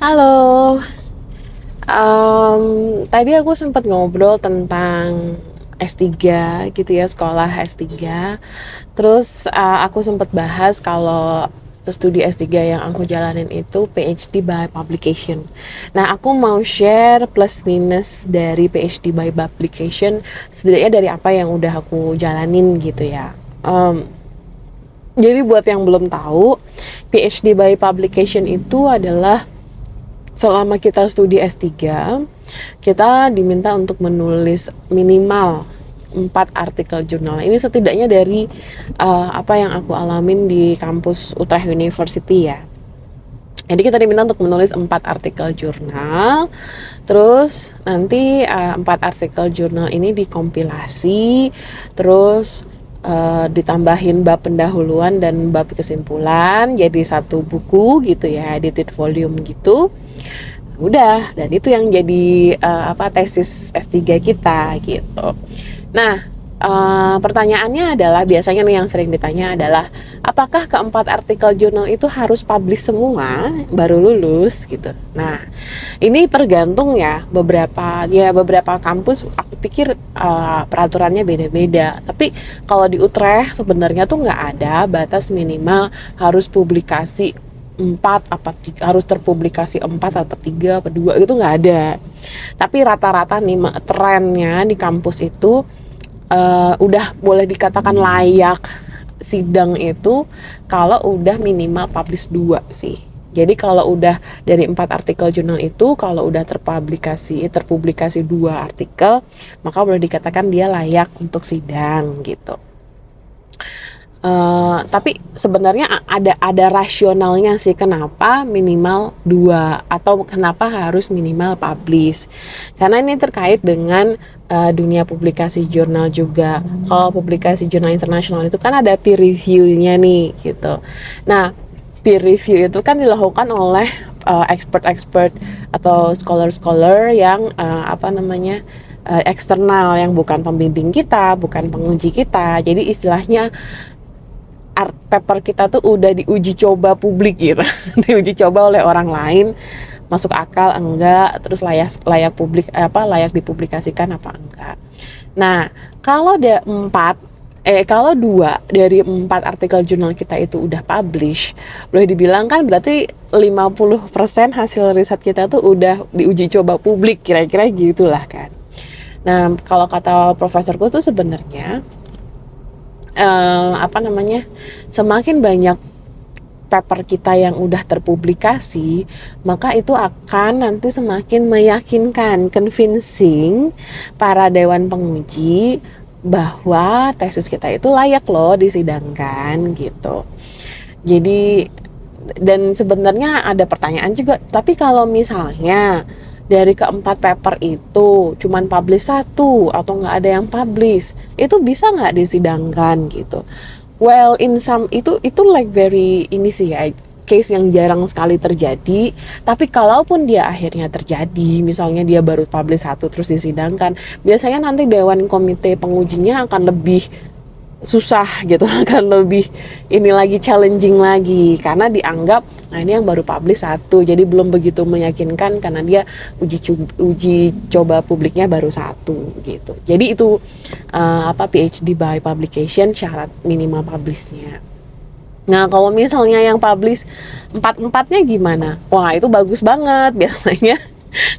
Halo, tadi aku sempat ngobrol tentang S3 gitu ya, sekolah S3. Terus aku sempat bahas kalau studi S3 yang aku jalanin itu PhD by publication. Nah, aku mau share plus minus dari PhD by publication, setidaknya dari apa yang udah aku jalanin gitu ya. Jadi buat yang belum tahu, PhD by publication itu adalah selama kita studi S3, kita diminta untuk menulis minimal 4 artikel jurnal. Ini setidaknya dari apa yang aku alamin di kampus Utrecht University ya. Jadi kita diminta untuk menulis 4 artikel jurnal. Terus nanti 4 artikel jurnal ini dikompilasi, terus ditambahin bab pendahuluan dan bab kesimpulan jadi satu buku gitu ya, edited volume gitu. Udah, dan itu yang jadi tesis S3 kita gitu. Nah, pertanyaannya adalah, biasanya nih yang sering ditanya adalah, apakah keempat artikel jurnal itu harus publish semua baru lulus gitu. Nah, ini tergantung ya, beberapa kampus aku pikir peraturannya beda-beda. Tapi kalau di Utrecht sebenarnya tuh nggak ada batas minimal harus publikasi 4 apa 3, harus terpublikasi 4 atau 3 atau 2 itu nggak ada. Tapi rata-rata nih trennya di kampus itu udah boleh dikatakan layak sidang itu kalau udah minimal publish 2 sih. Jadi kalau udah dari 4 artikel jurnal itu, kalau udah terpublikasi 2 artikel, maka boleh dikatakan dia layak untuk sidang gitu. Tapi sebenarnya ada rasionalnya sih kenapa minimal 2 atau kenapa harus minimal publish. Karena ini terkait dengan dunia publikasi jurnal juga. Kalau publikasi jurnal internasional itu kan ada peer review-nya nih gitu. Nah, peer review itu kan dilakukan oleh expert-expert atau scholar-scholar yang eksternal, yang bukan pembimbing kita, bukan penguji kita. Jadi istilahnya art paper kita tuh udah diuji coba publik gitu. Diuji coba oleh orang lain, masuk akal enggak, terus layak dipublikasikan apa enggak. Nah, kalau 2 dari 4 artikel jurnal kita itu udah publish, boleh dibilang kan berarti 50% hasil riset kita tuh udah diuji coba publik, kira-kira gitulah kan. Nah, kalau kata profesorku tuh sebenarnya semakin banyak paper kita yang udah terpublikasi, maka itu akan nanti semakin meyakinkan, convincing para dewan penguji bahwa tesis kita itu layak loh disidangkan gitu. Jadi, dan sebenarnya ada pertanyaan juga, tapi kalau misalnya dari keempat paper itu cuman publish 1 atau nggak ada yang publish, itu bisa nggak disidangkan gitu? Well, in some itu like very ini sih ya, case yang jarang sekali terjadi. Tapi kalaupun dia akhirnya terjadi, misalnya dia baru publish 1 terus disidangkan, biasanya nanti dewan komite pengujinya akan lebih susah gitu, akan lebih ini lagi, challenging lagi, karena dianggap nah ini yang baru publish 1, jadi belum begitu meyakinkan karena dia uji coba publiknya baru 1 gitu. Jadi itu PhD by publication syarat minimal publishnya. Nah, kalau misalnya yang publish 4-4-nya gimana? Wah, itu bagus banget biasanya.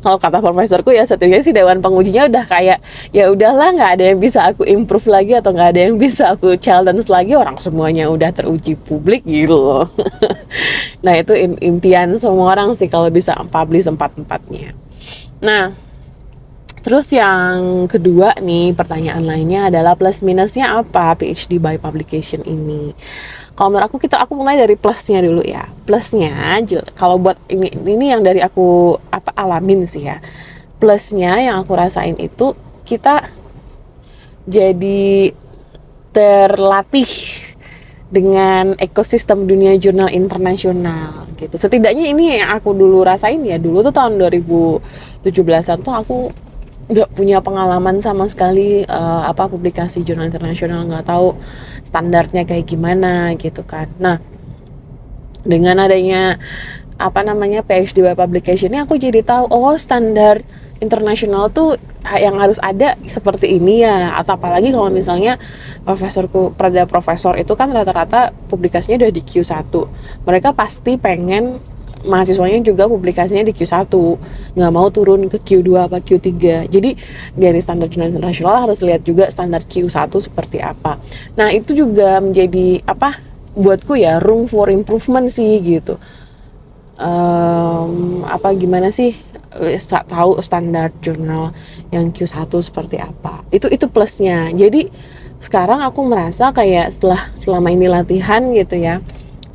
Kalau kata profesorku ya, setidaknya sih dewan pengujinya udah kayak, ya udahlah, nggak ada yang bisa aku improve lagi atau nggak ada yang bisa aku challenge lagi, orang semuanya udah teruji publik gitu loh. Nah, itu impian semua orang sih kalau bisa publish 4-4-nya. Nah, terus yang kedua nih, pertanyaan lainnya adalah plus minusnya apa PhD by publication ini. Kalau menurut aku mulai dari plusnya dulu ya. Plusnya, kalau buat ini yang dari aku alamin sih ya. Plusnya yang aku rasain itu, kita jadi terlatih dengan ekosistem dunia jurnal internasional gitu. Setidaknya ini yang aku dulu rasain ya. Dulu tuh tahun 2017-an tuh aku nggak punya pengalaman sama sekali publikasi jurnal internasional, nggak tahu standarnya kayak gimana gitu kan. Nah, dengan adanya PhD by publication-nya aku jadi tahu, oh standar internasional tuh yang harus ada seperti ini ya. Atau apalagi kalau misalnya profesor itu kan rata-rata publikasinya udah di Q1, mereka pasti pengen mahasiswanya juga publikasinya di Q1, nggak mau turun ke Q2 apa Q3. Jadi dari standar internasional harus lihat juga standar Q1 seperti apa. Nah itu juga menjadi buatku ya room for improvement sih gitu. Gimana sih tahu standar jurnal yang Q1 seperti apa. Itu plusnya. Jadi sekarang aku merasa kayak selama ini latihan gitu ya,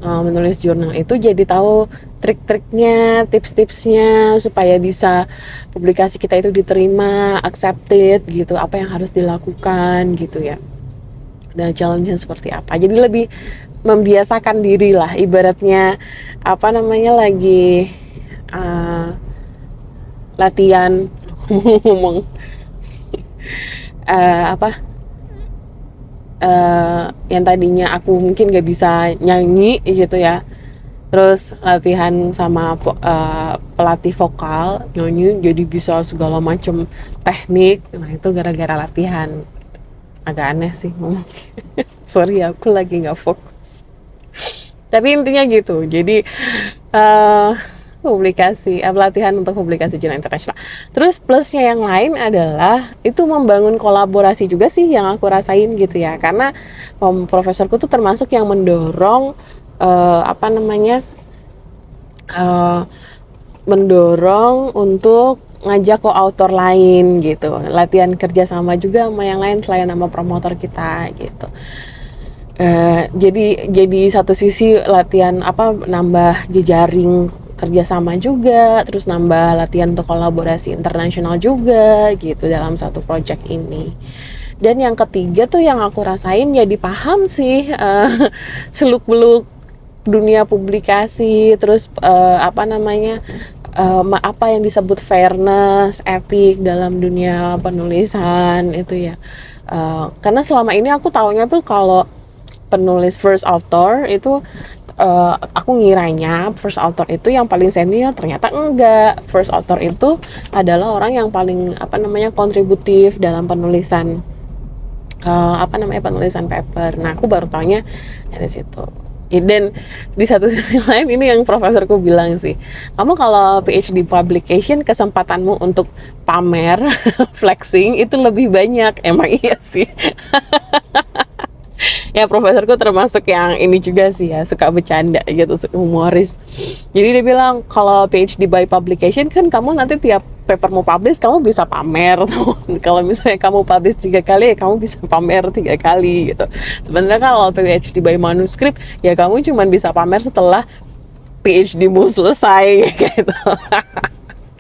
menulis jurnal itu jadi tahu trik-triknya, tips-tipsnya supaya bisa publikasi kita itu diterima, accepted gitu, apa yang harus dilakukan gitu ya. Dan challenge-nya seperti apa. Jadi lebih membiasakan diri lah, ibaratnya lagi latihan ngomong yang tadinya aku mungkin gak bisa nyanyi gitu ya, terus latihan sama pelatih vokal nyanyi jadi bisa segala macam teknik. Nah itu gara-gara latihan. Agak aneh sih ngomong sorry aku lagi gak fokus, tapi intinya gitu. Jadi pelatihan untuk publikasi jurnal internasional. Terus plusnya yang lain adalah itu membangun kolaborasi juga sih yang aku rasain gitu ya, karena profesorku tuh termasuk yang mendorong mendorong untuk ngajak co-author lain gitu, latihan kerja sama juga sama yang lain selain sama promotor kita gitu. Jadi satu sisi latihan nambah jejaring kerjasama juga, terus nambah latihan untuk kolaborasi internasional juga gitu dalam satu project ini. Dan yang ketiga tuh yang aku rasain jadi paham sih seluk-beluk dunia publikasi, terus apa yang disebut fairness, etik dalam dunia penulisan itu ya. Karena selama ini aku taunya tuh kalau penulis first author itu aku ngiranya first author itu yang paling senior, ternyata enggak. First author itu adalah orang yang paling kontributif dalam penulisan penulisan paper. Nah aku baru taunya dari situ. Dan di satu sisi lain ini yang profesorku bilang sih, kamu kalau PhD publication kesempatanmu untuk pamer flexing itu lebih banyak. Emang iya sih. Ya profesorku termasuk yang ini juga sih ya, suka bercanda gitu, humoris. Jadi dia bilang kalau PhD by publication kan kamu nanti tiap papermu publish kamu bisa pamer. Kalau misalnya kamu publish 3 kali ya kamu bisa pamer 3 kali gitu. Sebenarnya kalau PhD by manuskrip ya kamu cuma bisa pamer setelah PhD-mu selesai gitu.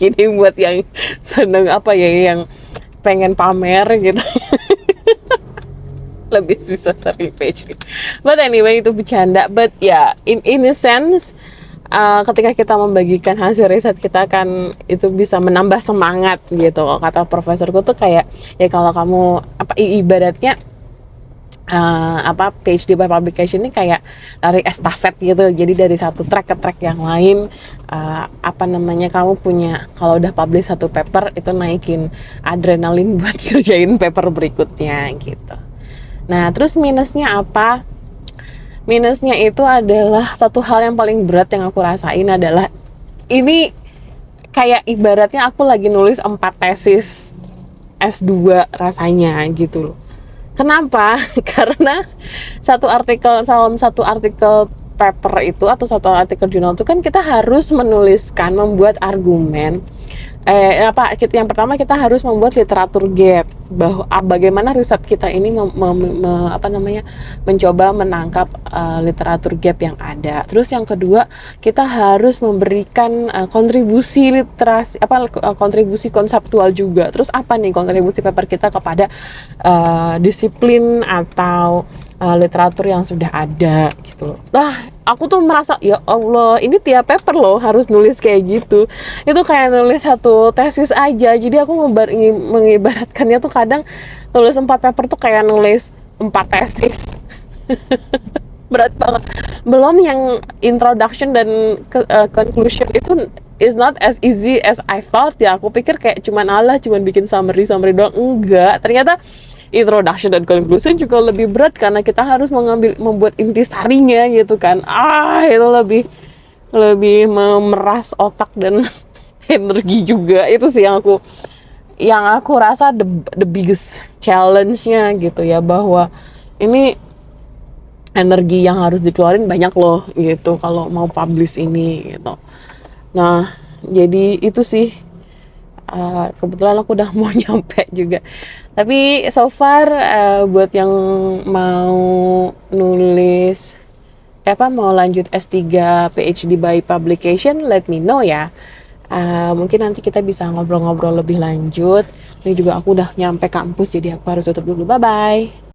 Jadi buat yang seneng yang pengen pamer gitu lebih bisa sering PhD. But anyway itu bercanda. But ya in a sense ketika kita membagikan hasil riset kita kan itu bisa menambah semangat gitu. Kata profesorku tuh kayak ya kalau kamu ibaratnya PhD by publication ini kayak lari estafet gitu. Jadi dari satu track ke track yang lain, kamu punya, kalau udah publish satu paper itu naikin adrenalin buat kerjain paper berikutnya gitu. Nah terus minusnya apa? Minusnya itu adalah satu hal yang paling berat yang aku rasain adalah ini kayak ibaratnya aku lagi nulis 4 tesis S2 rasanya gitu loh. Kenapa? Karena dalam satu artikel paper itu atau satu artikel jurnal itu kan kita harus membuat argumen. Yang pertama kita harus membuat literatur gap, bahwa bagaimana riset kita ini mencoba menangkap literatur gap yang ada. Terus yang kedua kita harus memberikan kontribusi literasi, kontribusi konseptual juga. Terus apa nih kontribusi paper kita kepada disiplin atau literatur yang sudah ada gitu. Aku tuh merasa ya Allah, ini tiap paper loh harus nulis kayak gitu. Itu kayak nulis satu tesis aja. Jadi aku mengibaratkannya tuh kadang nulis 4 paper tuh kayak nulis 4 tesis. berat banget. Belum yang introduction dan conclusion itu is not as easy as I thought ya. Aku pikir kayak cuman bikin summary doang. Enggak, ternyata introduction dan conclusion juga lebih berat karena kita harus membuat intisarinya gitu kan. Itu lebih memeras otak dan energi juga. Itu sih yang aku rasa the biggest challenge-nya gitu ya, bahwa ini energi yang harus dikeluarin banyak loh gitu kalau mau publish ini gitu. Nah, jadi itu sih, kebetulan aku udah mau nyampe juga. Tapi so far, buat yang mau nulis mau lanjut S3 PhD by publication, let me know ya. Mungkin nanti kita bisa ngobrol-ngobrol lebih lanjut. Ini juga aku udah nyampe kampus, jadi aku harus tutup dulu. Bye bye.